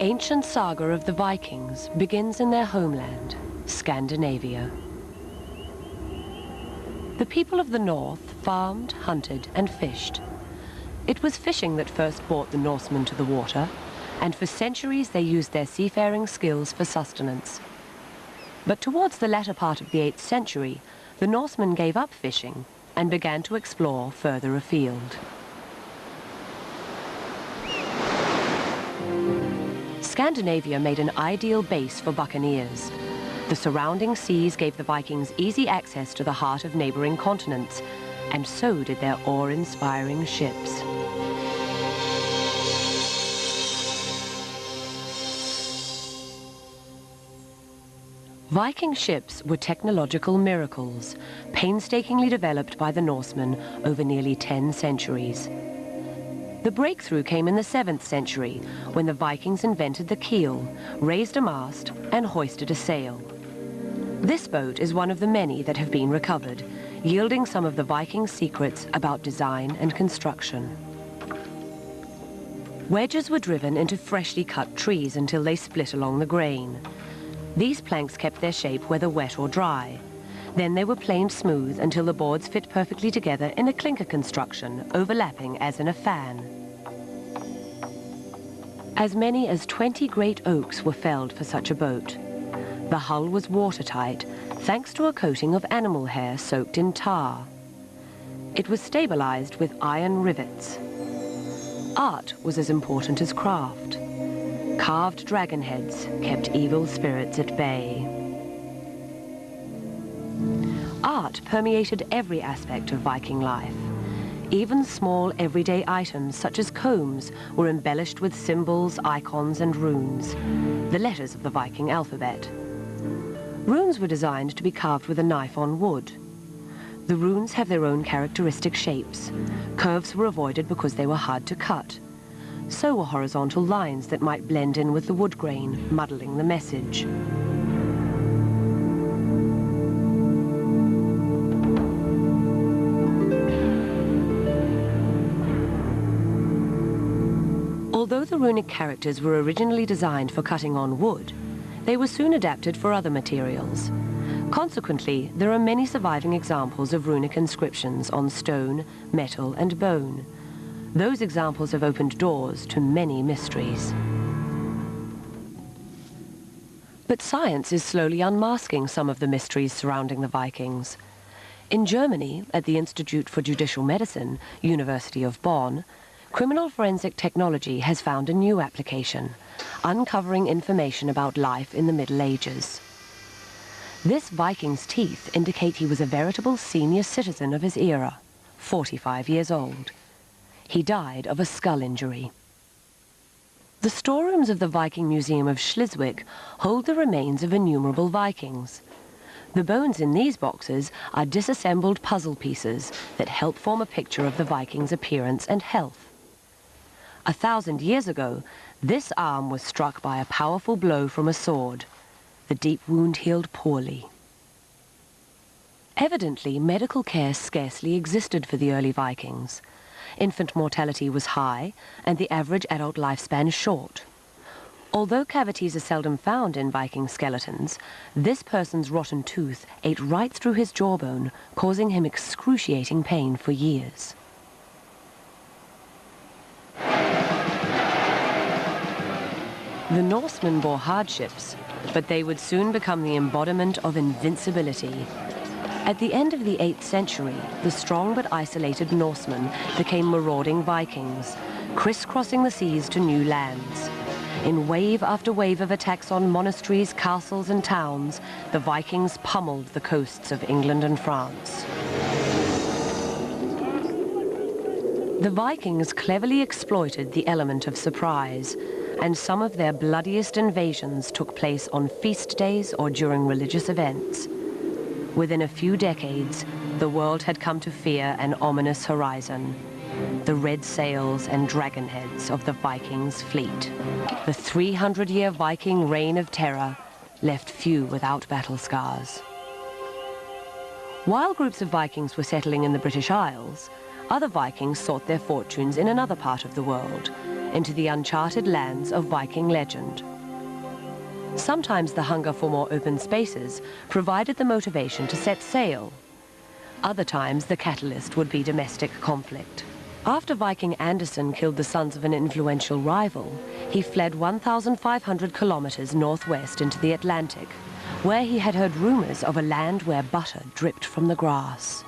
ancient saga of the Vikings begins in their homeland, Scandinavia. The people of the north farmed, hunted, and fished. It was fishing that first brought the Norsemen to the water, and for centuries they used their seafaring skills for sustenance. But towards the latter part of the 8th century, the Norsemen gave up fishing and began to explore further afield. Scandinavia made an ideal base for buccaneers. The surrounding seas gave the Vikings easy access to the heart of neighboring continents, and so did their awe-inspiring ships. Viking ships were technological miracles, painstakingly developed by the Norsemen over nearly 10 centuries. The breakthrough came in the 7th century, when the Vikings invented the keel, raised a mast, and hoisted a sail. This boat is one of the many that have been recovered, yielding some of the Viking secrets about design and construction. Wedges were driven into freshly cut trees until they split along the grain. These planks kept their shape whether wet or dry. Then they were planed smooth until the boards fit perfectly together in a clinker construction, overlapping as in a fan. As many as 20 great oaks were felled for such a boat. The hull was watertight, thanks to a coating of animal hair soaked in tar. It was stabilized with iron rivets. Art was as important as craft. Carved dragon heads kept evil spirits at bay. Art permeated every aspect of Viking life. Even small everyday items such as combs were embellished with symbols, icons, and runes, the letters of the Viking alphabet. Runes were designed to be carved with a knife on wood. The runes have their own characteristic shapes. Curves were avoided because they were hard to cut. So were horizontal lines that might blend in with the wood grain, muddling the message. Although the runic characters were originally designed for cutting on wood, they were soon adapted for other materials. Consequently, there are many surviving examples of runic inscriptions on stone, metal, and bone. Those examples have opened doors to many mysteries. But science is slowly unmasking some of the mysteries surrounding the Vikings. In Germany, at the Institute for Judicial Medicine, University of Bonn, criminal forensic technology has found a new application, uncovering information about life in the Middle Ages. This Viking's teeth indicate he was a veritable senior citizen of his era, 45 years old. He died of a skull injury. The storerooms of the Viking Museum of Schleswig hold the remains of innumerable Vikings. The bones in these boxes are disassembled puzzle pieces that help form a picture of the Vikings' appearance and health. 1,000 years ago, this arm was struck by a powerful blow from a sword. The deep wound healed poorly. Evidently, medical care scarcely existed for the early Vikings. Infant mortality was high, and the average adult lifespan short. Although cavities are seldom found in Viking skeletons, this person's rotten tooth ate right through his jawbone, causing him excruciating pain for years. The Norsemen bore hardships, but they would soon become the embodiment of invincibility. At the end of the 8th century, the strong but isolated Norsemen became marauding Vikings, crisscrossing the seas to new lands. In wave after wave of attacks on monasteries, castles, and towns, the Vikings pummeled the coasts of England and France. The Vikings cleverly exploited the element of surprise, and some of their bloodiest invasions took place on feast days or during religious events. Within a few decades, the world had come to fear an ominous horizon, the red sails and dragon heads of the Vikings' fleet. The 300-year Viking reign of terror left few without battle scars. While groups of Vikings were settling in the British Isles, other Vikings sought their fortunes in another part of the world, into the uncharted lands of Viking legend. Sometimes the hunger for more open spaces provided the motivation to set sail. Other times the catalyst would be domestic conflict. After Viking Anderson killed the sons of an influential rival, he fled 1,500 kilometers northwest into the Atlantic, where he had heard rumors of a land where butter dripped from the grass.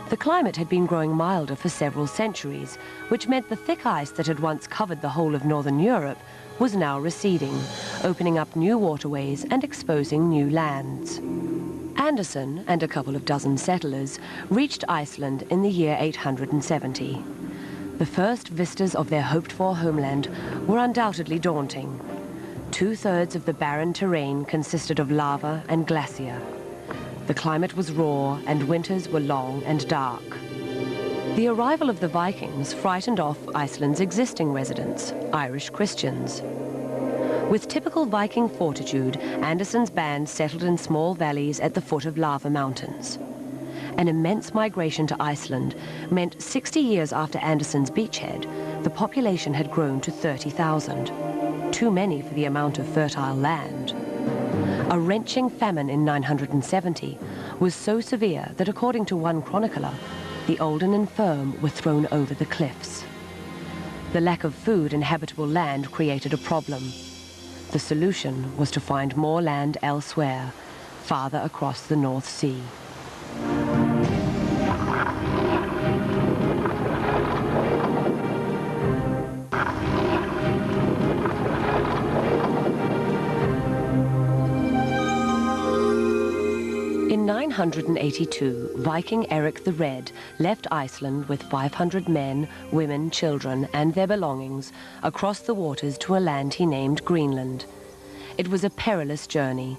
The climate had been growing milder for several centuries, which meant the thick ice that had once covered the whole of northern Europe was now receding, opening up new waterways and exposing new lands. Anderson and a couple of dozen settlers reached Iceland in the year 870. The first vistas of their hoped-for homeland were undoubtedly daunting. Two-thirds of the barren terrain consisted of lava and glacier. The climate was raw and winters were long and dark. The arrival of the Vikings frightened off Iceland's existing residents, Irish Christians. With typical Viking fortitude, Anderson's band settled in small valleys at the foot of lava mountains. An immense migration to Iceland meant 60 years after Anderson's beachhead, the population had grown to 30,000. Too many for the amount of fertile land. A wrenching famine in 970 was so severe that, according to one chronicler, the old and infirm were thrown over the cliffs. The lack of food and habitable land created a problem. The solution was to find more land elsewhere, farther across the North Sea. In 982, Viking Eric the Red left Iceland with 500 men, women, children, and their belongings across the waters to a land he named Greenland. It was a perilous journey.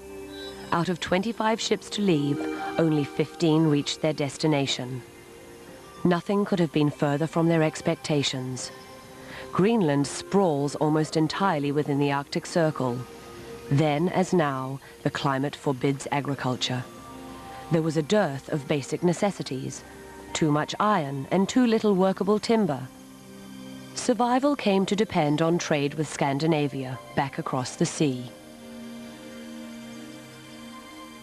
Out of 25 ships to leave, only 15 reached their destination. Nothing could have been further from their expectations. Greenland sprawls almost entirely within the Arctic Circle. Then, as now, the climate forbids agriculture. There was a dearth of basic necessities, too much iron and too little workable timber. Survival came to depend on trade with Scandinavia, back across the sea.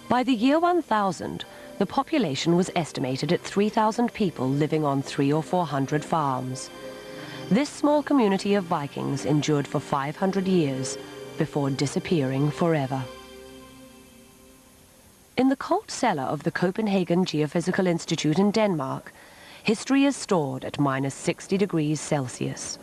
By the year 1000, the population was estimated at 3,000 people living on 300 or 400 farms. This small community of Vikings endured for 500 years before disappearing forever. In the cold cellar of the Copenhagen Geophysical Institute in Denmark, history is stored at minus 60 degrees Celsius.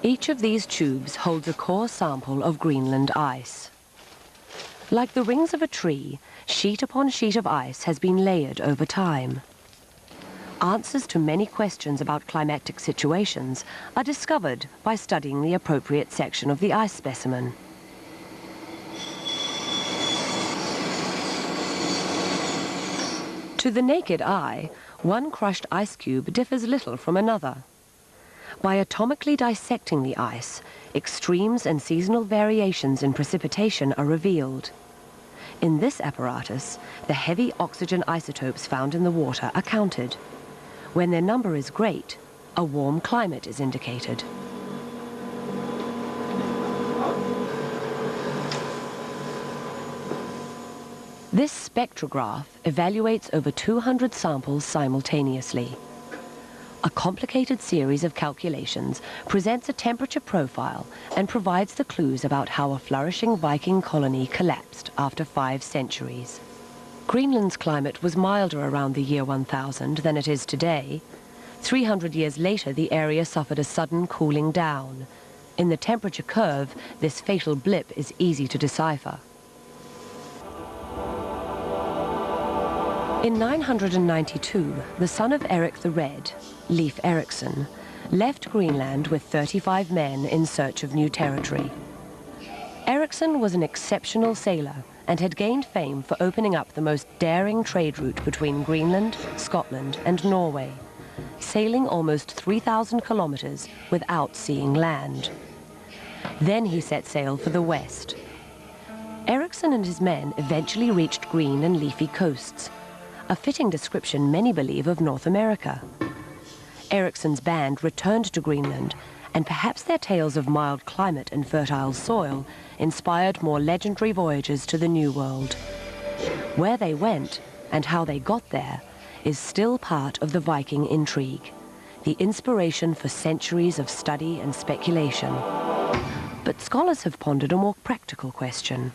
Each of these tubes holds a core sample of Greenland ice. Like the rings of a tree, sheet upon sheet of ice has been layered over time. Answers to many questions about climatic situations are discovered by studying the appropriate section of the ice specimen. To the naked eye, one crushed ice cube differs little from another. By atomically dissecting the ice, extremes and seasonal variations in precipitation are revealed. In this apparatus, the heavy oxygen isotopes found in the water are counted. When their number is great, a warm climate is indicated. This spectrograph evaluates over 200 samples simultaneously. A complicated series of calculations presents a temperature profile and provides the clues about how a flourishing Viking colony collapsed after 5 centuries. Greenland's climate was milder around the year 1000 than it is today. 300 years later, the area suffered a sudden cooling down. In the temperature curve, this fatal blip is easy to decipher. In 992, the son of Eric the Red, Leif Erikson, left Greenland with 35 men in search of new territory. Erikson was an exceptional sailor and had gained fame for opening up the most daring trade route between Greenland, Scotland, and Norway, sailing almost 3,000 kilometers without seeing land. Then he set sail for the west. Erikson and his men eventually reached green and leafy coasts, a fitting description many believe of North America. Ericsson's band returned to Greenland, and perhaps their tales of mild climate and fertile soil inspired more legendary voyages to the New World. Where they went and how they got there is still part of the Viking intrigue, the inspiration for centuries of study and speculation. But scholars have pondered a more practical question.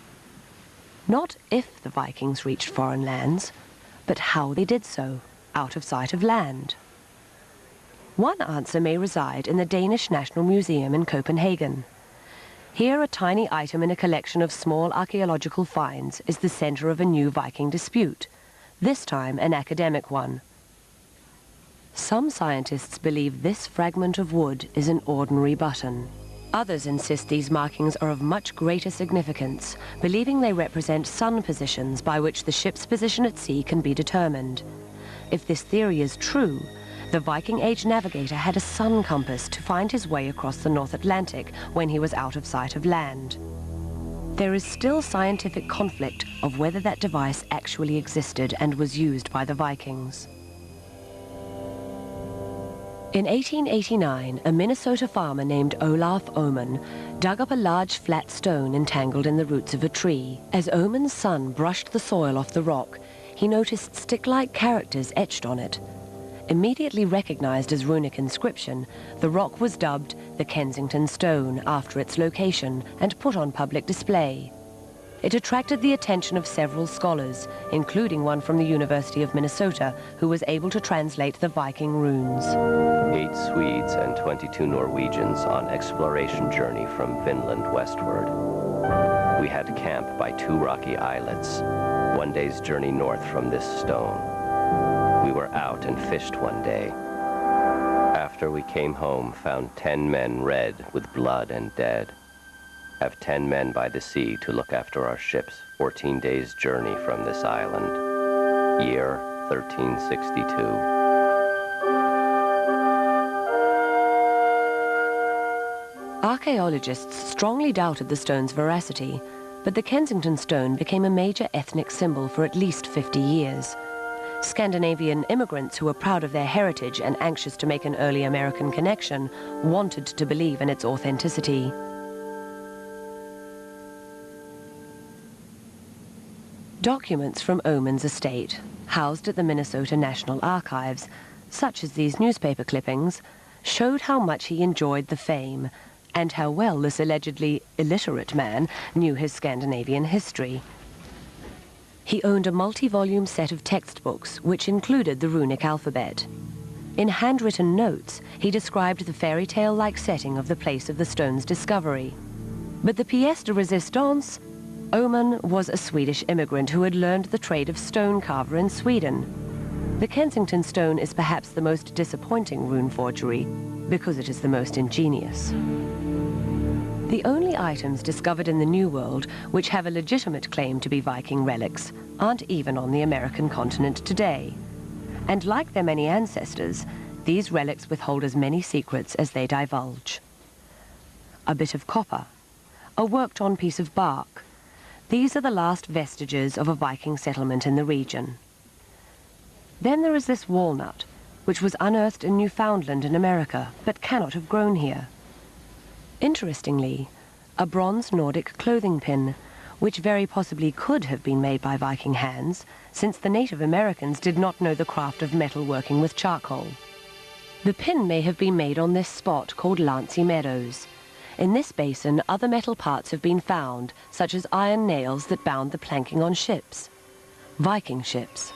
Not if the Vikings reached foreign lands, but how they did so, out of sight of land. One answer may reside in the Danish National Museum in Copenhagen. Here, a tiny item in a collection of small archaeological finds is the center of a new Viking dispute, this time an academic one. Some scientists believe this fragment of wood is an ordinary button. Others insist these markings are of much greater significance, believing they represent sun positions by which the ship's position at sea can be determined. If this theory is true, the Viking Age navigator had a sun compass to find his way across the North Atlantic when he was out of sight of land. There is still scientific conflict of whether that device actually existed and was used by the Vikings. In 1889, a Minnesota farmer named Olaf Oman dug up a large flat stone entangled in the roots of a tree. As Oman's son brushed the soil off the rock, he noticed stick-like characters etched on it. Immediately recognized as runic inscription, the rock was dubbed the Kensington Stone after its location and put on public display. It attracted the attention of several scholars, including one from the University of Minnesota, who was able to translate the Viking runes. 8 Swedes and 22 Norwegians on exploration journey from Finland westward. We had to camp by 2 rocky islets, 1 day's journey north from this stone. We were out and fished one day. After we came home, found 10 men red with blood and dead. Have 10 men by the sea to look after our ships, 14 days' journey from this island. Year 1362. Archaeologists strongly doubted the stone's veracity, but the Kensington Stone became a major ethnic symbol for at least 50 years. Scandinavian immigrants who were proud of their heritage and anxious to make an early American connection wanted to believe in its authenticity. Documents from Oman's estate, housed at the Minnesota National Archives, such as these newspaper clippings, showed how much he enjoyed the fame and how well this allegedly illiterate man knew his Scandinavian history. He owned a multi-volume set of textbooks which included the runic alphabet. In handwritten notes, he described the fairy tale-like setting of the place of the stone's discovery. But the pièce de résistance, Oman was a Swedish immigrant who had learned the trade of stone carver in Sweden. The Kensington Stone is perhaps the most disappointing rune forgery because it is the most ingenious. The only items discovered in the New World which have a legitimate claim to be Viking relics aren't even on the American continent today. And like their many ancestors, these relics withhold as many secrets as they divulge. A bit of copper, a worked-on piece of bark. These are the last vestiges of a Viking settlement in the region. Then there is this walnut, which was unearthed in Newfoundland in America, but cannot have grown here. Interestingly, a bronze Nordic clothing pin, which very possibly could have been made by Viking hands, since the Native Americans did not know the craft of metal working with charcoal. The pin may have been made on this spot called Lancey Meadows. In this basin, other metal parts have been found, such as iron nails that bound the planking on ships. Viking ships.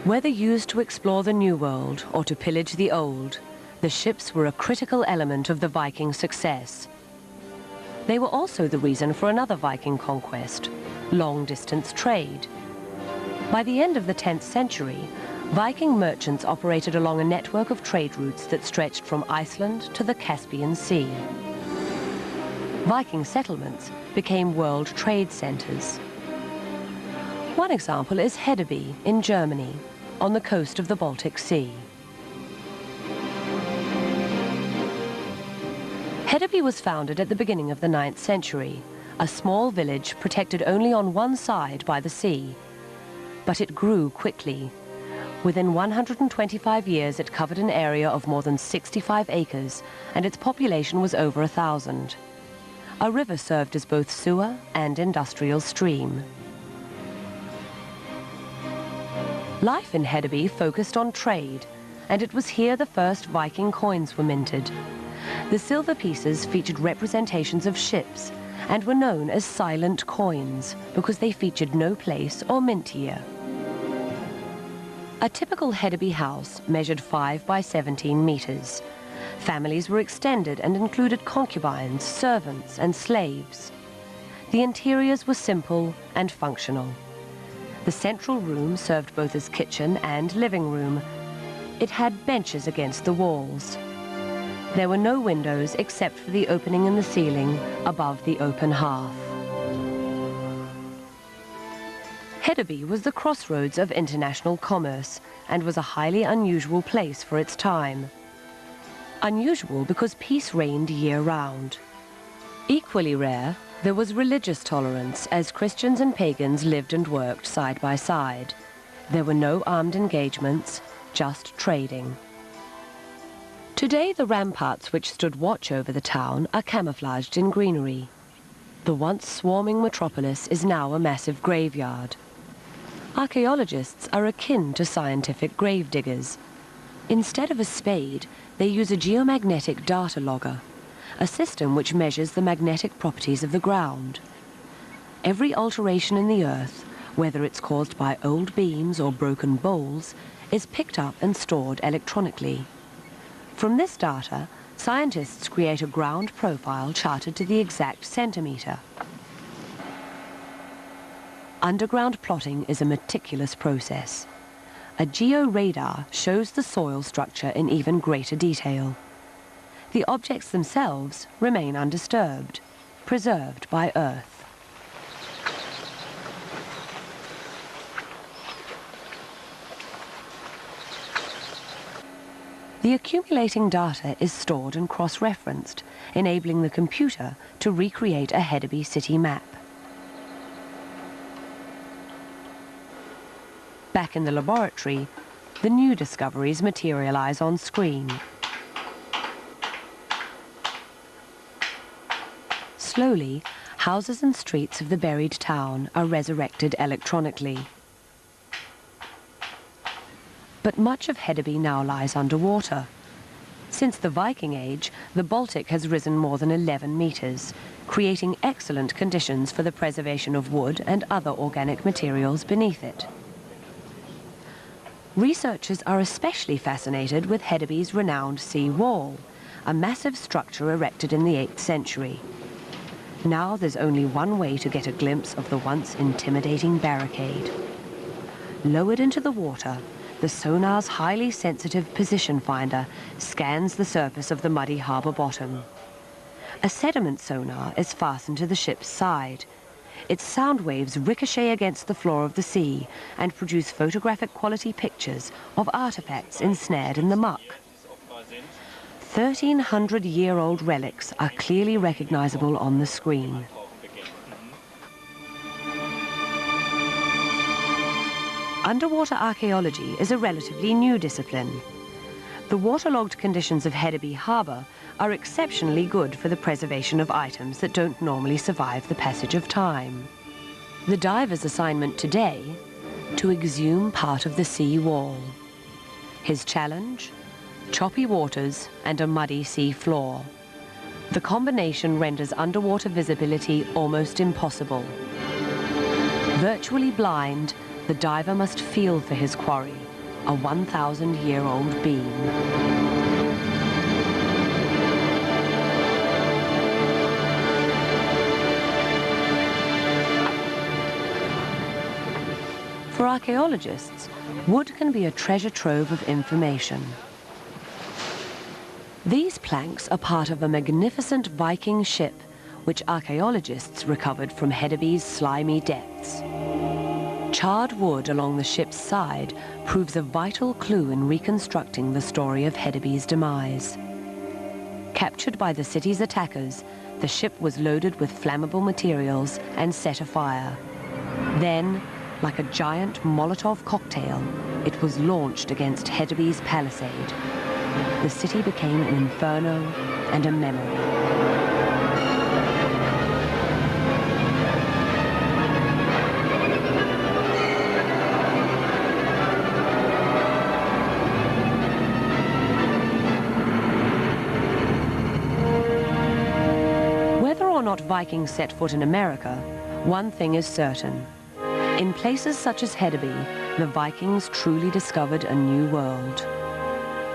Whether used to explore the New World or to pillage the Old, the ships were a critical element of the Viking success. They were also the reason for another Viking conquest, long-distance trade. By the end of the 10th century, Viking merchants operated along a network of trade routes that stretched from Iceland to the Caspian Sea. Viking settlements became world trade centers. One example is Hedeby in Germany, on the coast of the Baltic Sea. Hedeby was founded at the beginning of the 9th century a small village protected only on one side by the sea. But it grew quickly. Within 125 years, it covered an area of more than 65 acres, and its population was over 1,000. A river served as both sewer and industrial stream. Life in Hedeby focused on trade, and it was here the first Viking coins were minted. The silver pieces featured representations of ships and were known as silent coins because they featured no place or mint year. A typical Hedeby house measured 5 by 17 meters. Families were extended and included concubines, servants, and slaves. The interiors were simple and functional. The central room served both as kitchen and living room. It had benches against the walls. There were no windows except for the opening in the ceiling above the open hearth. Hedeby was the crossroads of international commerce and was a highly unusual place for its time. Unusual because peace reigned year-round. Equally rare, there was religious tolerance as Christians and pagans lived and worked side by side. There were no armed engagements, just trading. Today, the ramparts which stood watch over the town are camouflaged in greenery. The once swarming metropolis is now a massive graveyard. Archaeologists are akin to scientific grave diggers. Instead of a spade, they use a geomagnetic data logger, a system which measures the magnetic properties of the ground. Every alteration in the earth, whether it's caused by old beams or broken bowls, is picked up and stored electronically. From this data, scientists create a ground profile charted to the exact centimeter. Underground plotting is a meticulous process. A georadar shows the soil structure in even greater detail. The objects themselves remain undisturbed, preserved by Earth. The accumulating data is stored and cross-referenced, enabling the computer to recreate a Hedeby city map. Back in the laboratory, the new discoveries materialize on screen. Slowly, houses and streets of the buried town are resurrected electronically. But much of Hedeby now lies underwater. Since the Viking Age, the Baltic has risen more than 11 meters, creating excellent conditions for the preservation of wood and other organic materials beneath it. Researchers are especially fascinated with Hedeby's renowned sea wall, a massive structure erected in the 8th century. Now there's only one way to get a glimpse of the once intimidating barricade. Lowered into the water, the sonar's highly sensitive position finder scans the surface of the muddy harbour bottom. A sediment sonar is fastened to the ship's side. Its sound waves ricochet against the floor of the sea and produce photographic quality pictures of artifacts ensnared in the muck. 1,300-year-old relics are clearly recognizable on the screen. Underwater archaeology is a relatively new discipline. The waterlogged conditions of Hedeby Harbour are exceptionally good for the preservation of items that don't normally survive the passage of time. The diver's assignment today, to exhume part of the sea wall. His challenge? Choppy waters and a muddy sea floor. The combination renders underwater visibility almost impossible. Virtually blind, the diver must feel for his quarry, a 1,000-year-old beam. For archaeologists, wood can be a treasure trove of information. These planks are part of a magnificent Viking ship, which archaeologists recovered from Hedeby's slimy depths. Charred wood along the ship's side proves a vital clue in reconstructing the story of Hedeby's demise. Captured by the city's attackers, The ship was loaded with flammable materials and set afire. Then, like a giant Molotov cocktail, it was launched against Hedeby's palisade. The city became an inferno and a memory. Whether or not Vikings set foot in America, one thing is certain. In places such as Hedeby, the Vikings truly discovered a new world.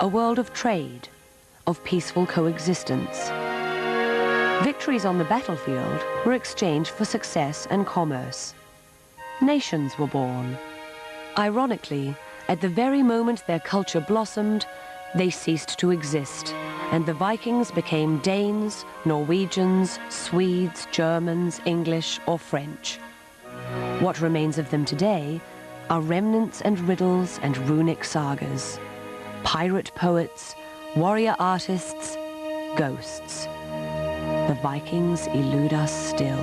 A world of trade, of peaceful coexistence. Victories on the battlefield were exchanged for success and commerce. Nations were born. Ironically, at the very moment their culture blossomed, they ceased to exist, and the Vikings became Danes, Norwegians, Swedes, Germans, English, or French. What remains of them today are remnants and riddles and runic sagas, pirate poets, warrior artists, ghosts. The Vikings elude us still.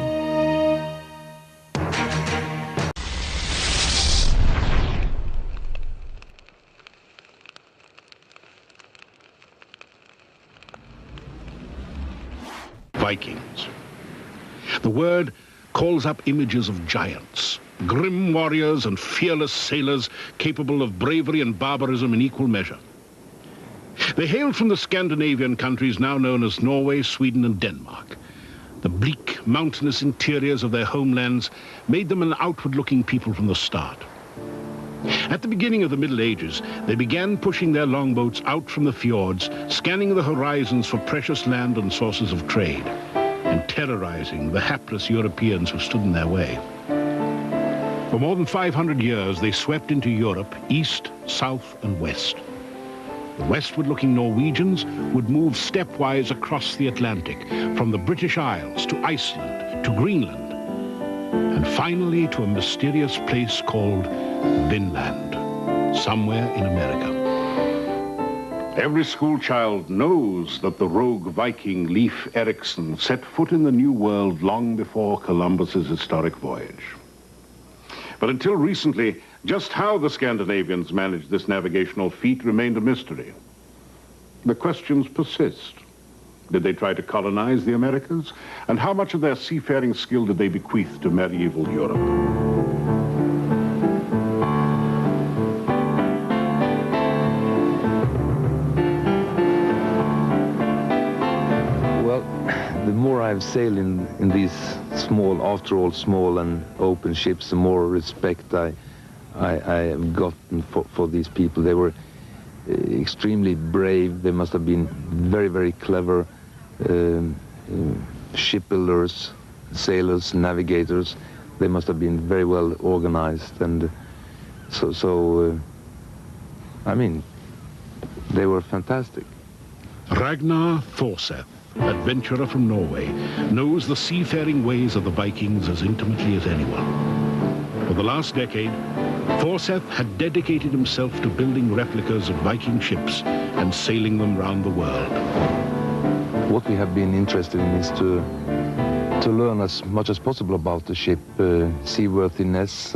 Vikings. The word calls up images of giants, grim warriors and fearless sailors capable of bravery and barbarism in equal measure. They hailed from the Scandinavian countries now known as Norway, Sweden and Denmark. The bleak, mountainous interiors of their homelands made them an outward-looking people from the start. At the beginning of the Middle Ages, they began pushing their longboats out from the fjords, scanning the horizons for precious land and sources of trade, and terrorizing the hapless Europeans who stood in their way. For more than 500 years, they swept into Europe, east, south, and west. The westward-looking Norwegians would move stepwise across the Atlantic, from the British Isles to Iceland to Greenland, and finally to a mysterious place called Vinland, somewhere in America. Every schoolchild knows that the rogue Viking Leif Erikson set foot in the New World long before Columbus's historic voyage. But until recently, just how the Scandinavians managed this navigational feat remained a mystery. The questions persist. Did they try to colonize the Americas? And how much of their seafaring skill did they bequeath to medieval Europe? Well, the more I've sailed in these small, after all small and open ships, the more respect I have gotten for these people. They were extremely brave. They must have been very, very clever shipbuilders, sailors, navigators. They must have been very well organized, and I mean, they were fantastic. Ragnar Thorseth, adventurer from Norway, knows the seafaring ways of the Vikings as intimately as anyone. For the last decade, Thorseth had dedicated himself to building replicas of Viking ships and sailing them round the world. What we have been interested in is to learn as much as possible about the ship, seaworthiness,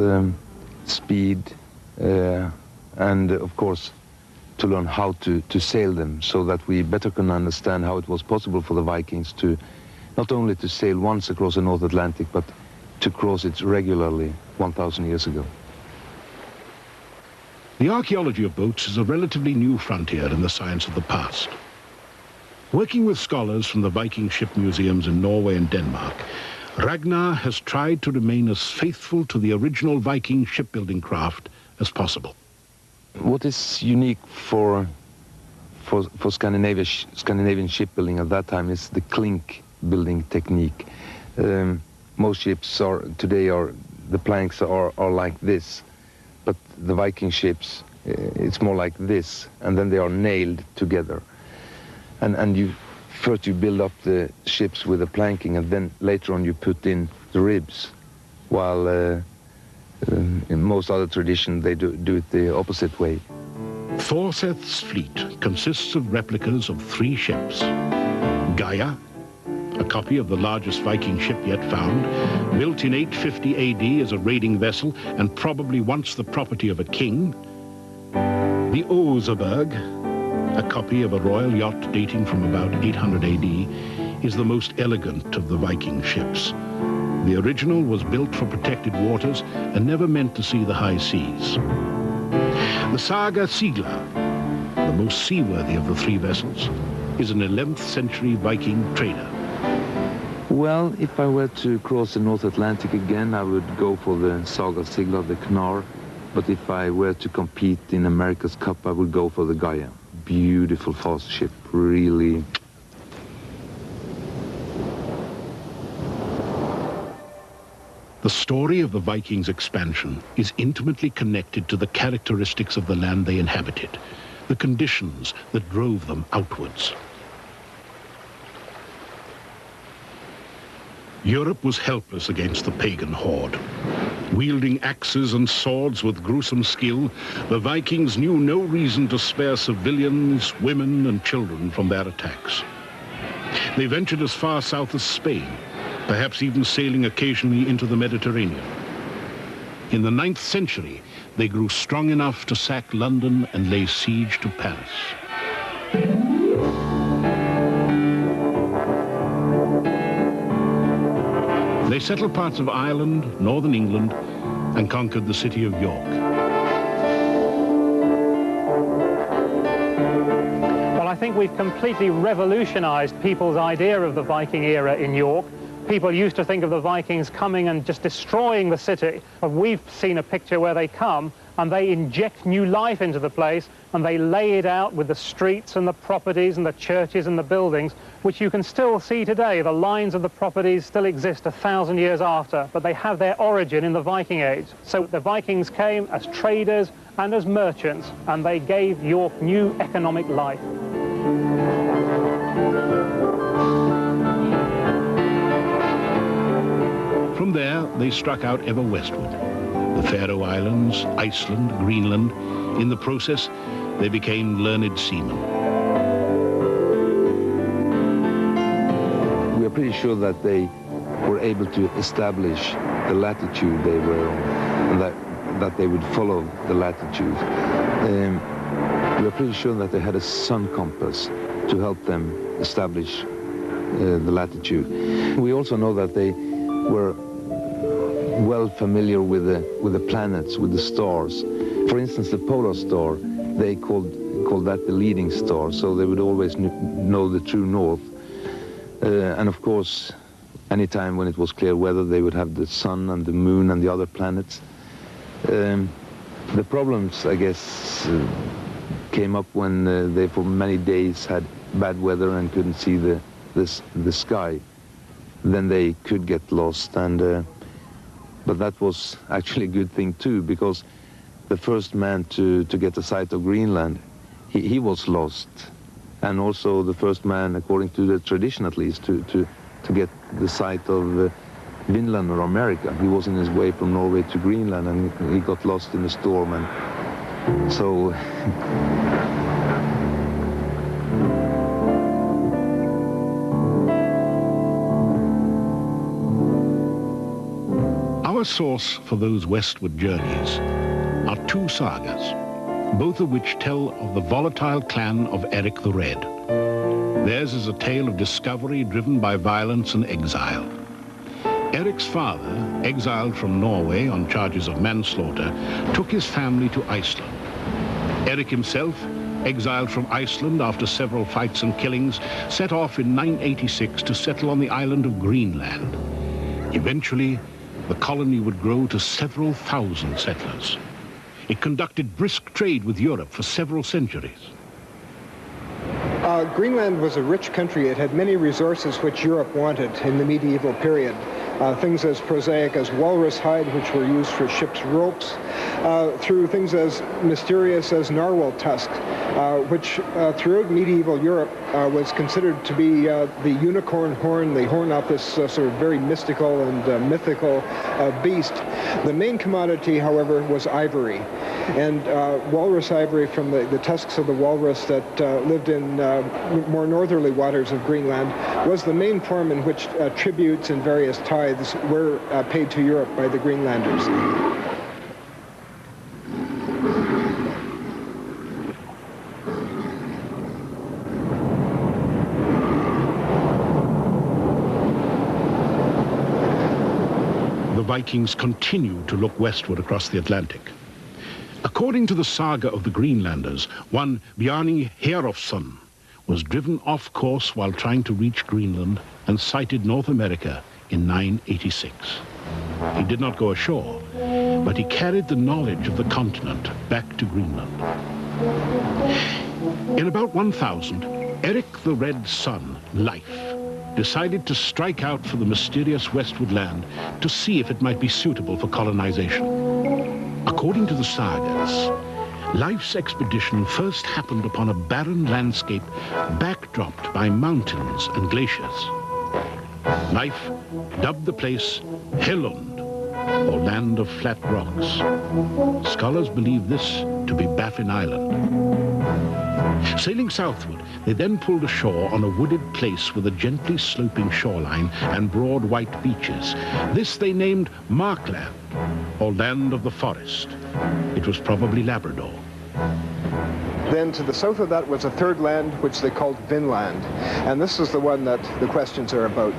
speed, and of course to learn how to sail them, so that we better can understand how it was possible for the Vikings to not only to sail once across the North Atlantic, but to cross it regularly 1,000 years ago. The archaeology of boats is a relatively new frontier in the science of the past. Working with scholars from the Viking ship museums in Norway and Denmark, Ragnar has tried to remain as faithful to the original Viking shipbuilding craft as possible. What is unique for Scandinavian shipbuilding at that time is the clink building technique. Most ships today the planks are like this, but the Viking ships, it's more like this, and then they are nailed together. And first you build up the ships with the planking, and then later on you put in the ribs, while in most other traditions they do it the opposite way. Thorseth's fleet consists of replicas of 3 ships: Gaia, a copy of the largest Viking ship yet found, built in 850 AD as a raiding vessel and probably once the property of a king. The Oseberg, a copy of a royal yacht dating from about 800 AD, is the most elegant of the Viking ships. The original was built for protected waters and never meant to see the high seas. The Saga Sigla, the most seaworthy of the three vessels, is an 11th century Viking trader. Well, if I were to cross the North Atlantic again, I would go for the Saga Sigla, the Knar. But if I were to compete in America's Cup, I would go for the Gaia. Beautiful, fast ship, really. The story of the Vikings' expansion is intimately connected to the characteristics of the land they inhabited, the conditions that drove them outwards. Europe was helpless against the pagan horde. Wielding axes and swords with gruesome skill, the Vikings knew no reason to spare civilians, women, and children from their attacks. They ventured as far south as Spain, perhaps even sailing occasionally into the Mediterranean. In the 9th century, they grew strong enough to sack London and lay siege to Paris. They settled parts of Ireland, northern England, and conquered the city of York. Well, I think we've completely revolutionized people's idea of the Viking era in York. People used to think of the Vikings coming and just destroying the city, but we've seen a picture where they come and they inject new life into the place and they lay it out with the streets and the properties and the churches and the buildings, which you can still see today. The lines of the properties still exist 1,000 years after, but they have their origin in the Viking Age. So the Vikings came as traders and as merchants, and they gave York new economic life. From there, they struck out ever westward. The Faroe Islands, Iceland, Greenland. In the process, they became learned seamen. We are pretty sure that they were able to establish the latitude they were on, and that they would follow the latitude. We are pretty sure that they had a sun compass to help them establish the latitude. We also know that they were well familiar with the planets, with the stars. For instance, the polar star, they called that the leading star, so they would always know the true north. And of course, any time when it was clear weather, they would have the sun and the moon and the other planets. The problems, I guess, came up when they for many days had bad weather and couldn't see the sky. Then they could get lost, and but that was actually a good thing too, because the first man to get a sight of Greenland, he was lost, and also the first man, according to the tradition at least, to get the sight of Vinland or America. He was in his way from Norway to Greenland, and he got lost in a storm, and so. Our source for those westward journeys are two sagas, both of which tell of the volatile clan of Eric the Red. Theirs is a tale of discovery driven by violence and exile. Eric's father, exiled from Norway on charges of manslaughter, took his family to Iceland. Eric himself, exiled from Iceland after several fights and killings, set off in 986 to settle on the island of Greenland. Eventually, the colony would grow to several thousand settlers. It conducted brisk trade with Europe for several centuries. Greenland was a rich country. It had many resources which Europe wanted in the medieval period. Things as prosaic as walrus hide, which were used for ships' ropes, through things as mysterious as narwhal tusks. which throughout medieval Europe was considered to be the unicorn horn, the horn of this sort of very mystical and mythical beast. The main commodity, however, was ivory. And walrus ivory from the tusks of the walrus that lived in more northerly waters of Greenland was the main form in which tributes and various tithes were paid to Europe by the Greenlanders. The Vikings continued to look westward across the Atlantic. According to the saga of the Greenlanders, one Bjarni Herjolfsson was driven off course while trying to reach Greenland and sighted North America in 986. He did not go ashore, but he carried the knowledge of the continent back to Greenland. In about 1000, Eric the Red Sun, Leif, decided to strike out for the mysterious westward land to see if it might be suitable for colonization. According to the sagas, Leif's expedition first happened upon a barren landscape backdropped by mountains and glaciers. Leif dubbed the place Helund, or Land of Flat Rocks. Scholars believe this to be Baffin Island. Sailing southward, they then pulled ashore on a wooded place with a gently sloping shoreline and broad white beaches. This they named Markland, or Land of the Forest. It was probably Labrador. Then to the south of that was a third land, which they called Vinland. And this is the one that the questions are about.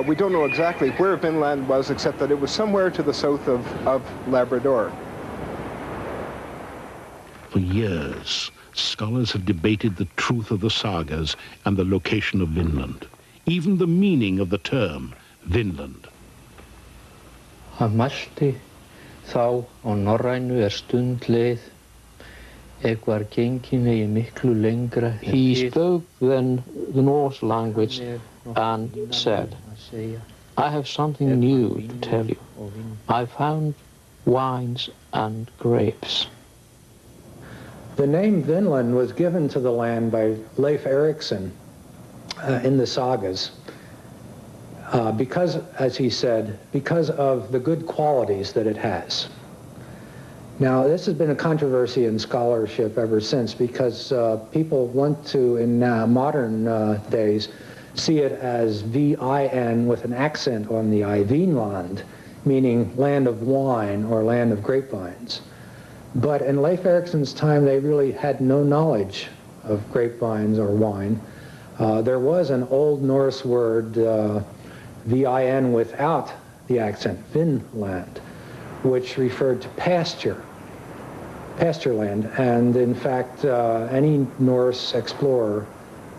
We don't know exactly where Vinland was, except that it was somewhere to the south of Labrador. For years, scholars have debated the truth of the sagas and the location of Vinland, even the meaning of the term Vinland. Hann mælti þá á norrænu stund leið, var gengin eigi miklu lengra. He spoke then the Norse language and said, I have something new to tell you. I found wines and grapes. The name Vinland was given to the land by Leif Erikson in the sagas because, as he said, because of the good qualities that it has. Now, this has been a controversy in scholarship ever since because people want to, in modern days, see it as V-I-N with an accent on the I, Vinland, meaning land of wine or land of grapevines. But in Leif Erikson's time, they really had no knowledge of grapevines or wine. There was an Old Norse word, V-I-N without the accent, Vinland, which referred to pasture land. And in fact, any Norse explorer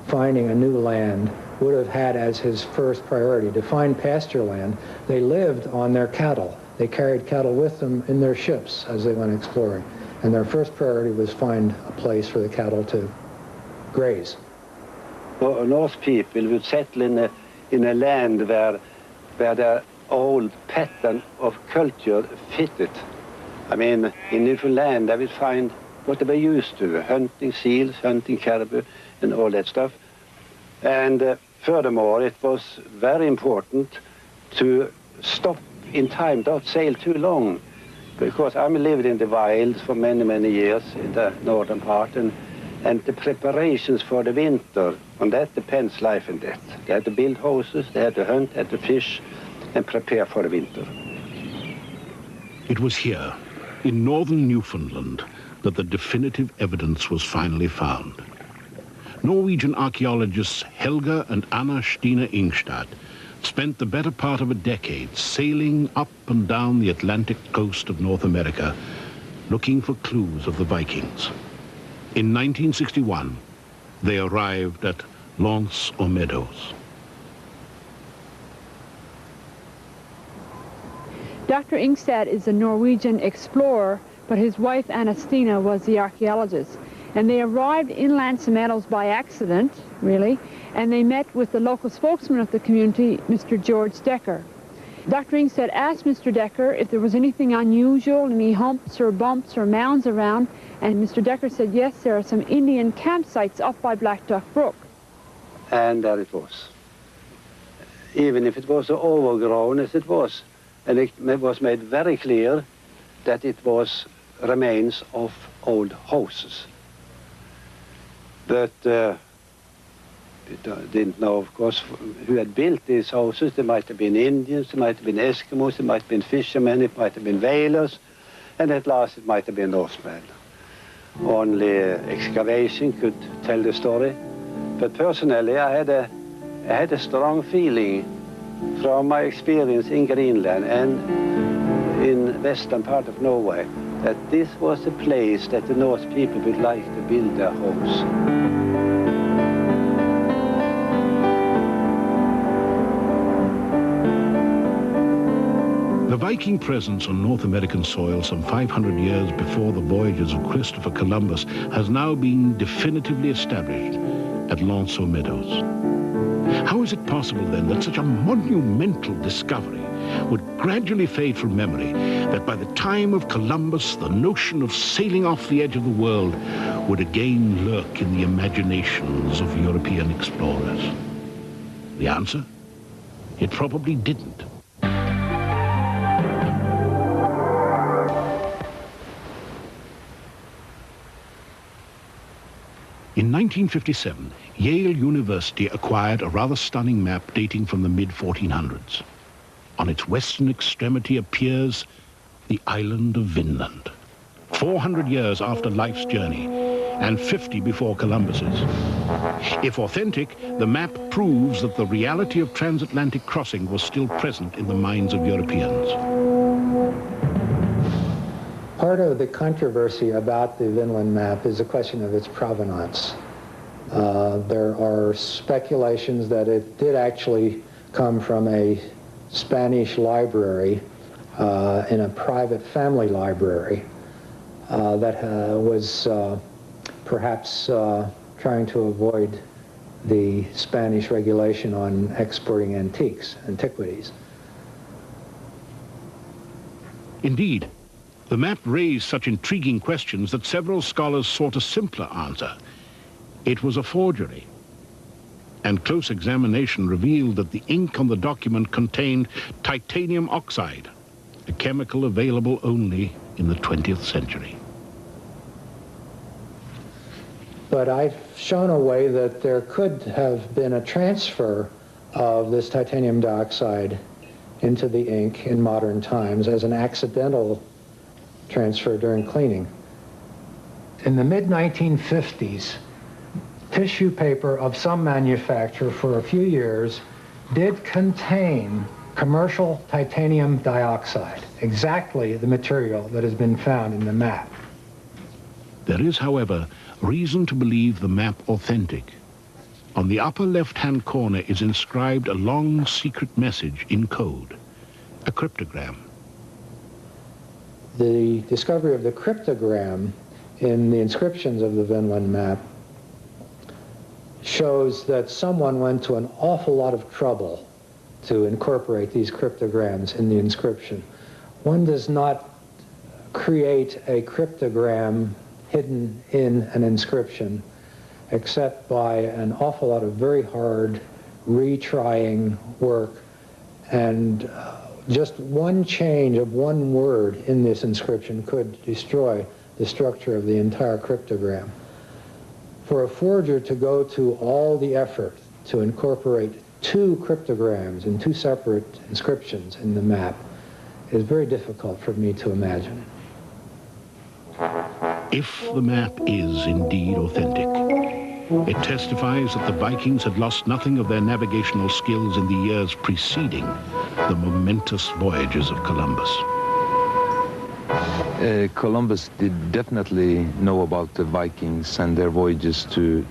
finding a new land would have had as his first priority to find pasture land. They lived on their cattle. They carried cattle with them in their ships as they went exploring. And their first priority was find a place for the cattle to graze. Well, Norse people would settle in a land where the old pattern of culture fitted. I mean, in Newfoundland, they would find what they were used to, hunting seals, hunting caribou, and all that stuff. And furthermore, it was very important to stop in time, don't sail too long, because I lived in the wilds for many, many years in the northern part, and the preparations for the winter, on that depends life and death. They had to build houses, they had to hunt, they had to fish, and prepare for the winter. It was here, in northern Newfoundland, that the definitive evidence was finally found. Norwegian archaeologists Helga and Anna Stina Ingstad spent the better part of a decade sailing up and down the Atlantic coast of North America, looking for clues of the Vikings. In 1961, they arrived at Lance aux Meadows. Dr. Ingstad is a Norwegian explorer, but his wife Anna Stina was the archaeologist. And they arrived in Lance aux Meadows by accident, really, and they met with the local spokesman of the community, Mr. George Decker. Dr. Ingstead asked Mr. Decker if there was anything unusual, any humps or bumps or mounds around, and Mr. Decker said, yes, there are some Indian campsites up by Black Duck Brook. And there it was. Even if it was so overgrown as it was, and it was made very clear that it was remains of old houses. But we didn't know, of course, who had built these houses. There might have been Indians, there might have been Eskimos, there might have been fishermen, it might have been whalers, and at last it might have been Norsemen. Only excavation could tell the story. But personally, I had a strong feeling from my experience in Greenland and in western part of Norway that this was a place that the Norse people would like to build their homes. The Viking presence on North American soil some 500 years before the voyages of Christopher Columbus has now been definitively established at Lanceau Meadows. How is it possible then that such a monumental discovery would gradually fade from memory, that by the time of Columbus the notion of sailing off the edge of the world would again lurk in the imaginations of European explorers? The answer? It probably didn't. In 1957, Yale University acquired a rather stunning map dating from the mid-1400s. On its western extremity appears the island of Vinland. 400 years after life's journey, and 50 before Columbus's. If authentic, the map proves that the reality of transatlantic crossing was still present in the minds of Europeans. Part of the controversy about the Vinland map is a question of its provenance. There are speculations that it did actually come from a Spanish library in a private family library that was perhaps trying to avoid the Spanish regulation on exporting antiquities. Indeed, the map raised such intriguing questions that several scholars sought a simpler answer. It was a forgery. And close examination revealed that the ink on the document contained titanium oxide, a chemical available only in the 20th century. But I've shown a way that there could have been a transfer of this titanium dioxide into the ink in modern times as an accidental transfer during cleaning. In the mid-1950s, tissue paper of some manufacturer for a few years did contain commercial titanium dioxide, exactly the material that has been found in the map. There is, however, reason to believe the map authentic. On the upper left-hand corner is inscribed a long secret message in code, a cryptogram. The discovery of the cryptogram in the inscriptions of the Vinland map shows that someone went to an awful lot of trouble to incorporate these cryptograms in the inscription. One does not create a cryptogram hidden in an inscription except by an awful lot of very hard retrying work, and just one change of one word in this inscription could destroy the structure of the entire cryptogram. For a forger to go to all the effort to incorporate two cryptograms in two separate inscriptions in the map is very difficult for me to imagine. If the map is indeed authentic, it testifies that the Vikings had lost nothing of their navigational skills in the years preceding the momentous voyages of Columbus. Columbus did definitely know about the Vikings and their voyages to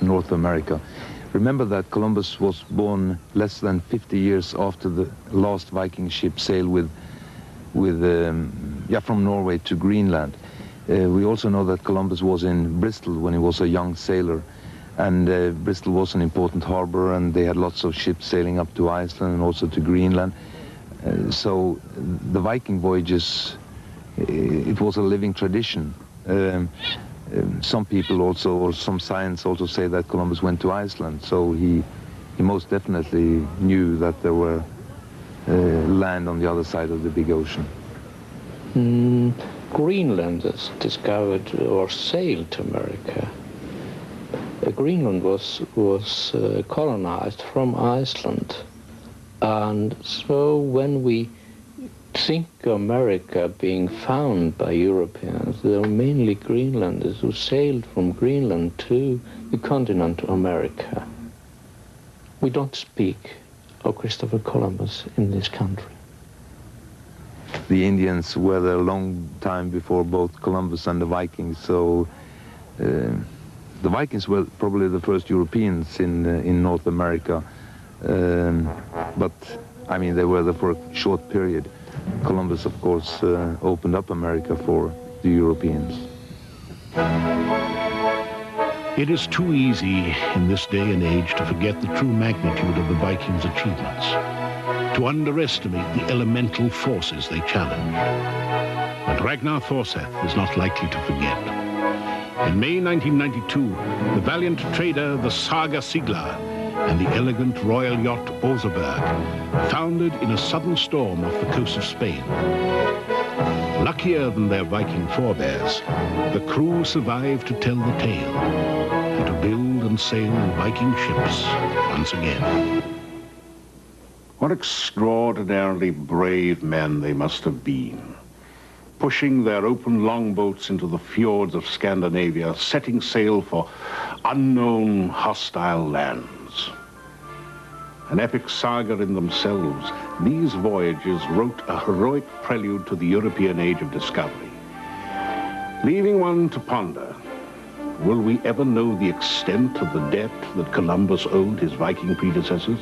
North America. Remember that Columbus was born less than 50 years after the last Viking ship sailed from Norway to Greenland. We also know that Columbus was in Bristol when he was a young sailor, and Bristol was an important harbor, and they had lots of ships sailing up to Iceland and also to Greenland. So the Viking voyages, it was a living tradition. Some people also, or some science also say that Columbus went to Iceland, so he most definitely knew that there were land on the other side of the big ocean. Greenlanders discovered or sailed to America. Greenland was colonized from Iceland, and so when we think America being found by Europeans, there were mainly Greenlanders who sailed from Greenland to the continent of America. We don't speak of Christopher Columbus in this country. The Indians were there a long time before both Columbus and the Vikings, so the Vikings were probably the first Europeans in North America, but I mean they were there for a short period. Columbus, of course, opened up America for the Europeans. It is too easy in this day and age to forget the true magnitude of the Vikings' achievements, to underestimate the elemental forces they challenged. But Ragnar Thorseth is not likely to forget. In May 1992, the valiant trader, the Saga Sigla, and the elegant royal yacht Oseberg foundered in a sudden storm off the coast of Spain. Luckier than their Viking forebears, the crew survived to tell the tale and to build and sail Viking ships once again. What extraordinarily brave men they must have been, pushing their open longboats into the fjords of Scandinavia, setting sail for unknown, hostile lands. An epic saga in themselves, these voyages wrote a heroic prelude to the European age of discovery. Leaving one to ponder, will we ever know the extent of the debt that Columbus owed his Viking predecessors?